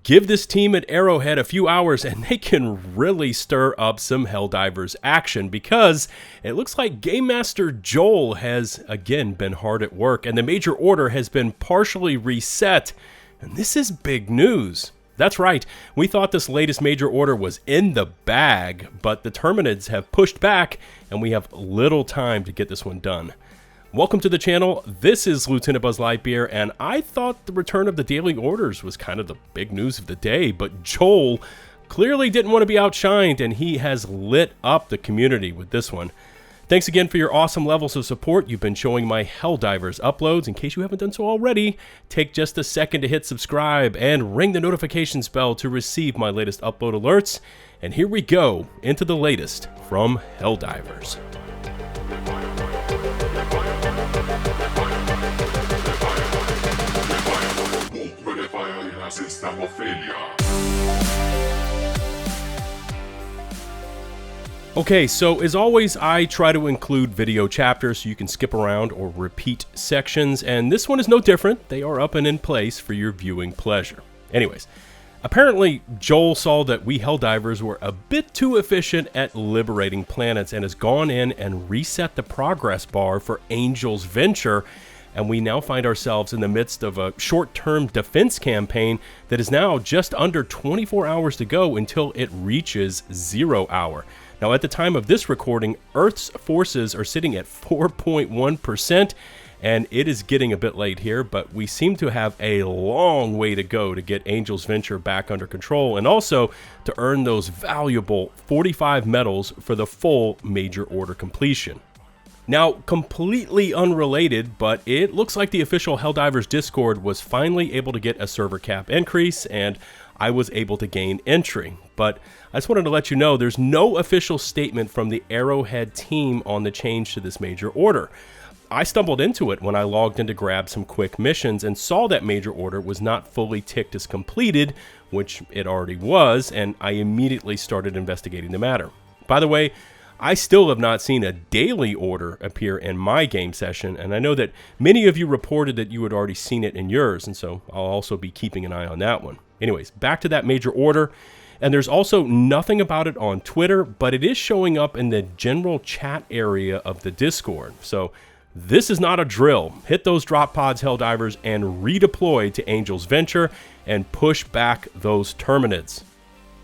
Give this team at Arrowhead a few hours and they can really stir up some Helldivers action, because it looks like Game Master Joel has again been hard at work and the major order has been partially reset. And this is big news. That's right, we thought this latest major order was in the bag, but the Terminids have pushed back and we have little time to get this one done. Welcome to the channel. This is LtBuzzLitebeer, and I thought the return of the daily orders was kind of the big news of the day, but Joel clearly didn't want to be outshined, and he has lit up the community with this one. Thanks again for your awesome levels of support you've been showing my Helldivers uploads. In case you haven't done so already, take just a second to hit subscribe and ring the notifications bell to receive my latest upload alerts. And here we go into the latest from Helldivers. System of failure. Okay, so as always, I try to include video chapters so you can skip around or repeat sections, and this one is no different. They are up and in place for your viewing pleasure. Anyways, apparently Joel saw that we Helldivers were a bit too efficient at liberating planets and has gone in and reset the progress bar for Angel's Venture. And we now find ourselves in the midst of a short-term defense campaign that is now just under 24 hours to go until it reaches 0 hour. Now, at the time of this recording, Earth's forces are sitting at 4.1%, and it is getting a bit late here, but we seem to have a long way to go to get Angel's Venture back under control, and also to earn those valuable 45 medals for the full major order completion. Now, completely unrelated, but it looks like the official Helldivers Discord was finally able to get a server cap increase, and I was able to gain entry. But I just wanted to let you know there's no official statement from the Arrowhead team on the change to this major order. I stumbled into it when I logged in to grab some quick missions and saw that major order was not fully ticked as completed, which it already was, and I immediately started investigating the matter. By the way, I still have not seen a daily order appear in my game session, and I know that many of you reported that you had already seen it in yours, and so I'll also be keeping an eye on that one. Anyways, back to that major order, and there's also nothing about it on Twitter, but it is showing up in the general chat area of the Discord. So this is not a drill. Hit those drop pods, Helldivers, and redeploy to Angel's Venture and push back those Terminids.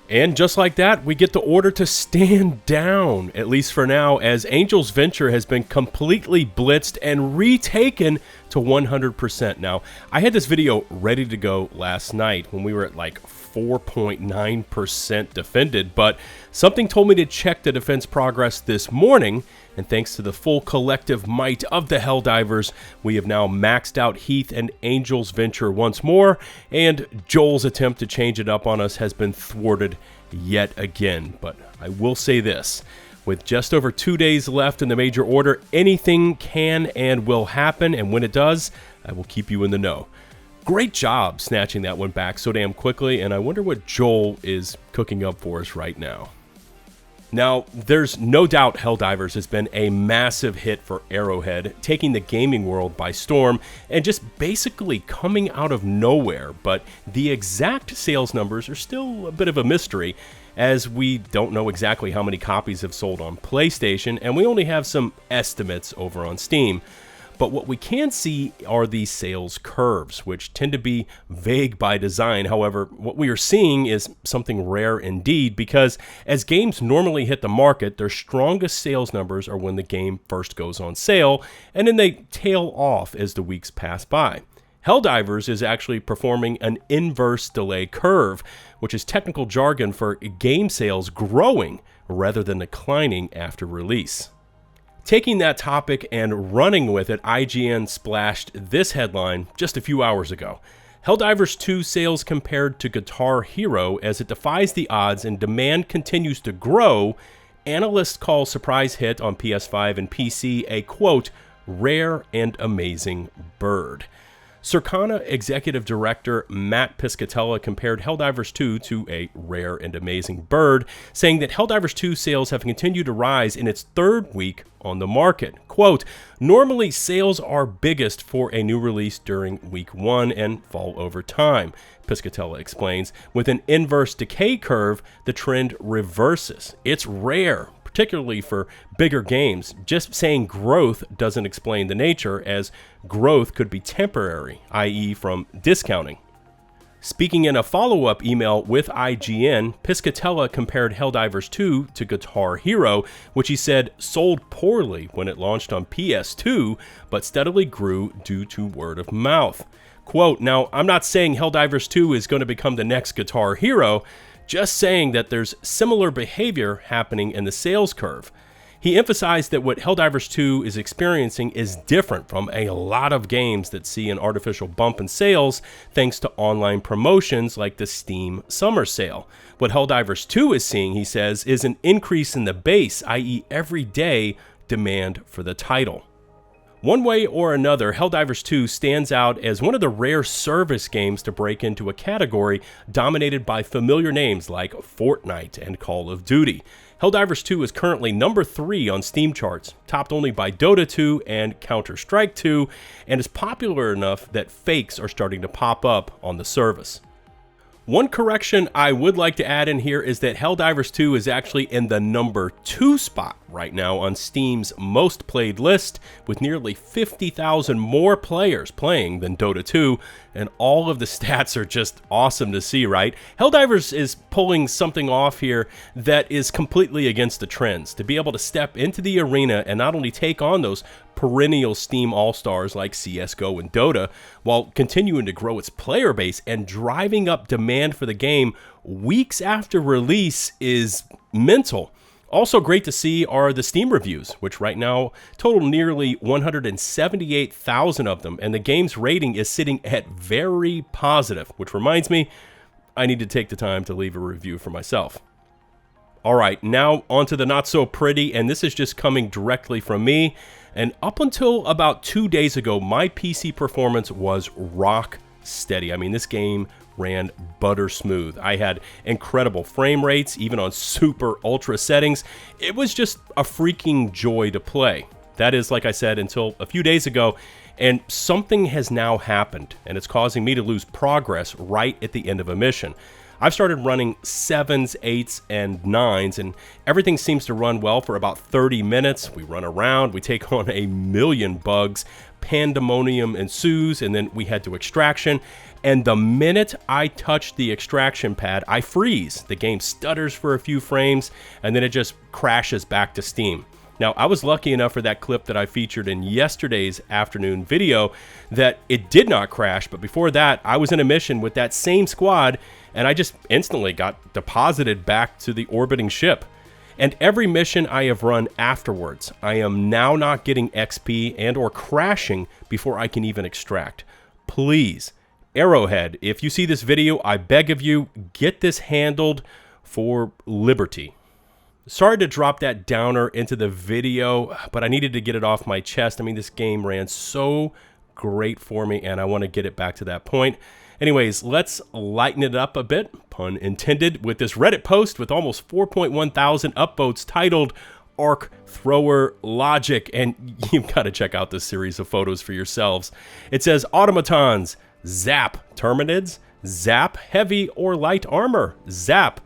And just like that, we get the order to stand down, at least for now, as Angel's Venture has been completely blitzed and retaken to 100%. Now, I had this video ready to go last night when we were at like 4.9% defended, but something told me to check the defense progress this morning, and thanks to the full collective might of the Helldivers, we have now maxed out Heath and Angel's Venture once more, and Joel's attempt to change it up on us has been thwarted yet again. But I will say this, with just over 2 days left in the major order, anything can and will happen, and when it does, I will keep you in the know. Great job snatching that one back so damn quickly, and I wonder what Joel is cooking up for us right now. Now, there's no doubt Helldivers has been a massive hit for Arrowhead, taking the gaming world by storm and just basically coming out of nowhere, but the exact sales numbers are still a bit of a mystery, as we don't know exactly how many copies have sold on PlayStation, and we only have some estimates over on Steam. But what we can see are these sales curves, which tend to be vague by design. However, what we are seeing is something rare indeed, because as games normally hit the market, their strongest sales numbers are when the game first goes on sale, and then they tail off as the weeks pass by. Helldivers is actually performing an inverse delay curve, which is technical jargon for game sales growing rather than declining after release. Taking that topic and running with it, IGN splashed this headline just a few hours ago. Helldivers 2 sales compared to Guitar Hero as it defies the odds and demand continues to grow. Analysts call surprise hit on PS5 and PC a, quote, rare and amazing bird. Circana Executive Director Matt Piscatella compared Helldivers 2 to a rare and amazing bird, saying that Helldivers 2 sales have continued to rise in its third week on the market. Quote, normally sales are biggest for a new release during week 1 and fall over time, Piscatella explains. With an inverse decay curve, the trend reverses. It's rare, particularly for bigger games. Just saying growth doesn't explain the nature, as growth could be temporary, i.e. from discounting. Speaking in a follow-up email with IGN, Piscatella compared Helldivers 2 to Guitar Hero, which he said sold poorly when it launched on PS2, but steadily grew due to word of mouth. Quote, now, I'm not saying Helldivers 2 is going to become the next Guitar Hero, just saying that there's similar behavior happening in the sales curve. He emphasized that what Helldivers 2 is experiencing is different from a lot of games that see an artificial bump in sales thanks to online promotions like the Steam Summer Sale. What Helldivers 2 is seeing, he says, is an increase in the base, i.e. everyday demand for the title. One way or another, Helldivers 2 stands out as one of the rare service games to break into a category dominated by familiar names like Fortnite and Call of Duty. Helldivers 2 is currently number 3 on Steam charts, topped only by Dota 2 and Counter-Strike 2, and is popular enough that fakes are starting to pop up on the service. One correction I would like to add in here is that Helldivers 2 is actually in the number 2 spot right now on Steam's most played list, with nearly 50,000 more players playing than Dota 2, and all of the stats are just awesome to see, right? Helldivers is pulling something off here that is completely against the trends. To be able to step into the arena and not only take on those perennial Steam all-stars like CSGO and Dota, while continuing to grow its player base and driving up demand for the game weeks after release is mental. Also great to see are the Steam reviews, which right now total nearly 178,000 of them, and the game's rating is sitting at very positive, which reminds me, I need to take the time to leave a review for myself. Alright, now onto the not so pretty, and this is just coming directly from me, and up until about 2 days ago, my PC performance was rock steady. I mean, this game ran butter smooth. I had incredible frame rates, even on super ultra settings. It was just a freaking joy to play. That is, like I said, until a few days ago, and something has now happened, and it's causing me to lose progress right at the end of a mission. I've started running 7s, 8s, and 9s, and everything seems to run well for about 30 minutes. We run around, we take on a million bugs, pandemonium ensues, and then we head to extraction. And the minute I touch the extraction pad, I freeze. The game stutters for a few frames, and then it just crashes back to Steam. Now, I was lucky enough for that clip that I featured in yesterday's afternoon video that it did not crash, but before that, I was in a mission with that same squad, and I just instantly got deposited back to the orbiting ship. And every mission I have run afterwards, I am now not getting XP and or crashing before I can even extract. Please, Arrowhead, if you see this video, I beg of you, get this handled for liberty. Sorry to drop that downer into the video, but I needed to get it off my chest. I mean, this game ran so great for me, and I want to get it back to that point. Anyways, let's lighten it up a bit, pun intended, with this Reddit post with almost 4.1 thousand upvotes titled Arc Thrower Logic, and you've got to check out this series of photos for yourselves. It says, automatons, zap, terminids, zap, heavy or light armor, zap,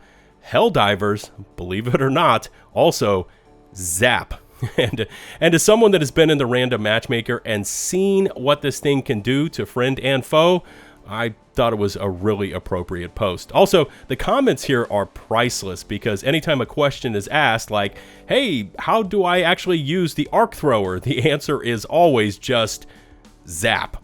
Helldivers, believe it or not, also zap. And as someone that has been in the random matchmaker and seen what this thing can do to friend and foe, I thought it was a really appropriate post. Also, the comments here are priceless because anytime a question is asked like, hey, how do I actually use the Arc Thrower? The answer is always just zap.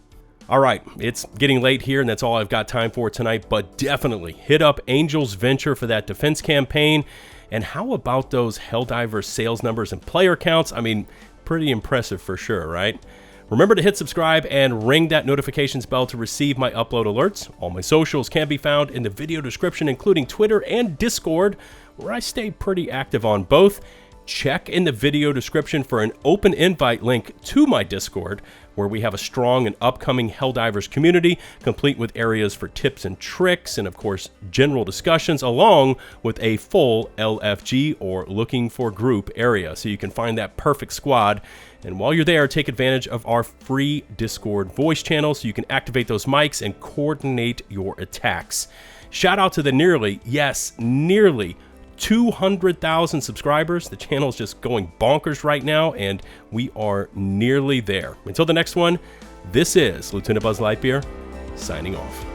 All right, it's getting late here, and that's all I've got time for tonight, but definitely hit up Angel's Venture for that defense campaign. And how about those Helldivers sales numbers and player counts? I mean, pretty impressive for sure, right? Remember to hit subscribe and ring that notifications bell to receive my upload alerts. All my socials can be found in the video description, including Twitter and Discord, where I stay pretty active on both. check in the video description for an open invite link to my Discord, where we have a strong and upcoming Helldivers community, complete with areas for tips and tricks, and of course, general discussions, along with a full LFG or looking for group area. So you can find that perfect squad. And while you're there, take advantage of our free Discord voice channel so you can activate those mics and coordinate your attacks. Shout out to the nearly 200,000 subscribers. The channel is just going bonkers right now, and we are nearly there. Until the next one, this is LtBuzzLitebeer signing off.